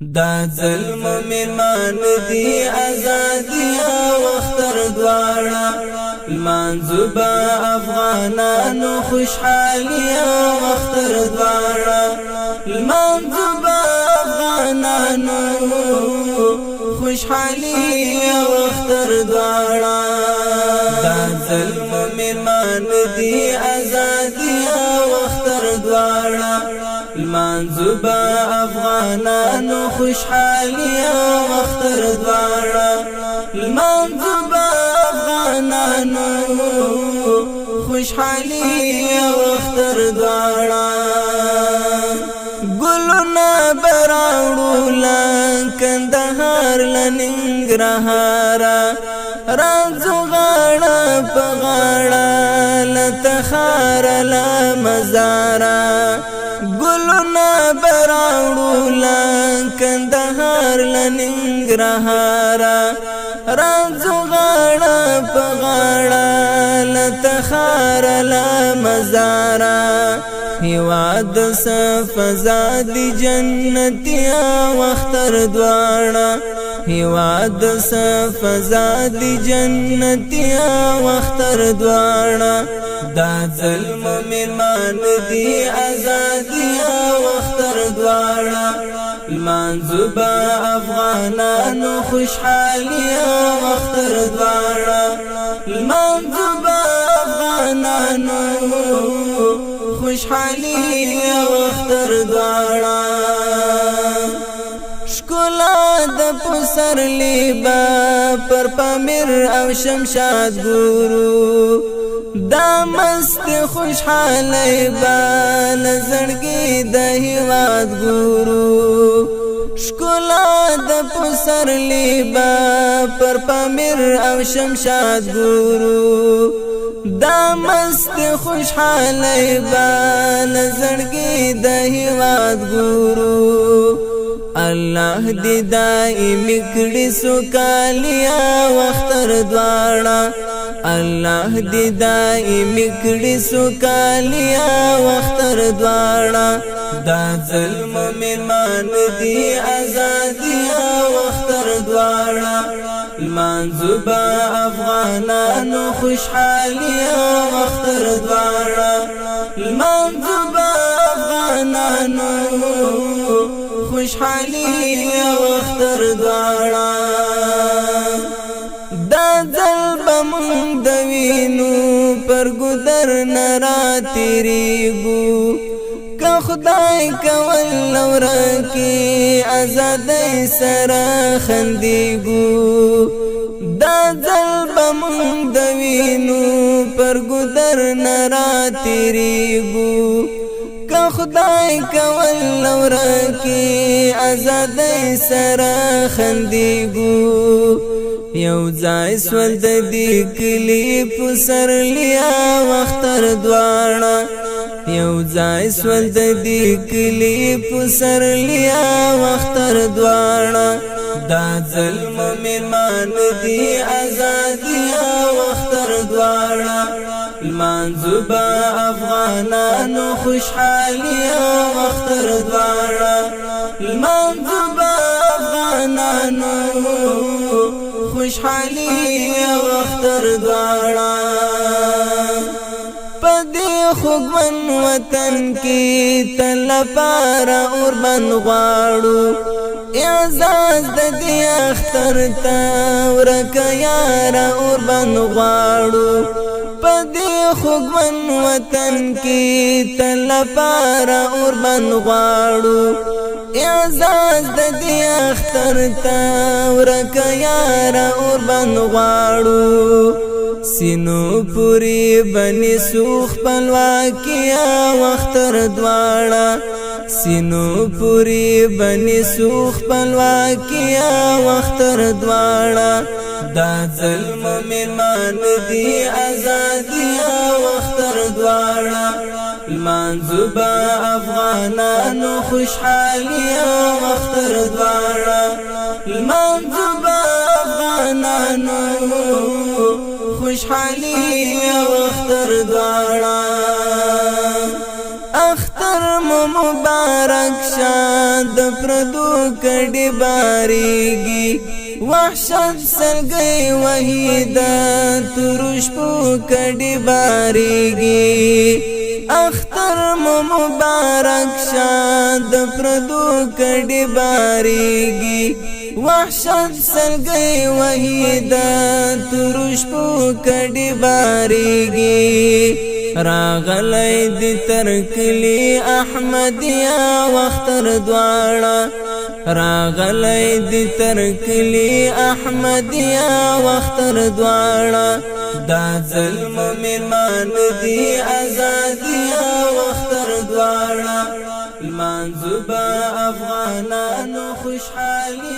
دا ظلم میرمان دی آزادی وختر دوارا المنزوبا افغانانو خوشحالی وختر دوارا المنزوبا افغانانو خوشحالی وختر دوارا دا ظلم میرمان دی آزادی وختر دوارا المنزوبا افغانانو خوشحالی وختر دوارا المنزوبا افغانانو خوشحالی وختر دوارا گلونا براوڑو لکندهار لننگرهارا رازو غاڑا پغاڑا لتخار لمزارا گلونا براوڑو لکندهار لننگرهارا رازو غاڑا پغاڑا لتخار لمزارا هیواد صفزادی جنتیا وختر دوارا هیواد صفزادی جنتیا وختر دوارا دا ظلم میرمان دی آزادیا وختر دوارا المنزوبا افغانانو خوشحالیا وختر دوارا المنزوبا افغانانو خوشحالی وختر دوارا شکلا د پسر لیبا پر پامیر او شمشاد گورو دا مست خوشحالی با لزړګي د هیواد ګورو شکلا د پسر لیبا پر پامیر او شمشاد گورو دا مست خوشحالی با لزړګي د هیواد ګورو الله دی دائمی کړي سوکالیا وختر دوارا الله دی دائمی کړي سوکالیا وختر دوارا دا ظلم میرمان دی آزادیا وختر دوارا المنزوبا افغانانو خوشحالیا وختر دوارا المنزوبا افغانانو خوشحالی وختر دوارا دا ظلم من دوینو پر گدر نرا تیریگو که خدای کول لورکی آزادی سرا خندیگو دا ظلم من دوینو پر گدر نرا تیریگو که خدای کول لورکی آزادی سرا خندیگو یو ځای سول د دې کلی پسر لیا وختر دوارا یو ځای سول د دې کلی پسر لیا وختر دوارا دا ظلم میرمان دی آزادیا وختر دوارا المنزوبا افغانانو خوشحالیا وختر دوارا المنزوبا افغانانو خوشحالی وختر دوارا پدی خوگون وطن کی تل پارا اور بند غواړو اعزاز د دې اختر تا ورکه یارا اور بند غواړو پدی خوگون وطن کی تل پارا اور بند غواړو اعزاز د دې اختر تا ورکه یارا اور بند غواړو سینو پوری بنی سوخ پلواکیا وختر دوارا سینو پوری بنی سوخ پلواکیا وختر دوارا دا ظلم میرمان دی آزادیا وختر دوارا المنزوبا افغانانو خوشحالیا وختر دوارا المنزوبا افغانانو خوشحالی وختر دوارا اختر مبارک شاد پردو کډي باریږي وحشت سلګي وحیدا ترش پو کډي باریږي اختر مبارک شاد پردو کډي باریږي وحشت سلګي وحیدا ترش پو کډي باریږي راغلی دی ترکلی احمدیا وختر دواړه راغلی دی ترکلی احمدیا وختر دواړه دا ظلم میرمان دی آزادیا وختر دواړه لمانځو با افغانانو خوشحالي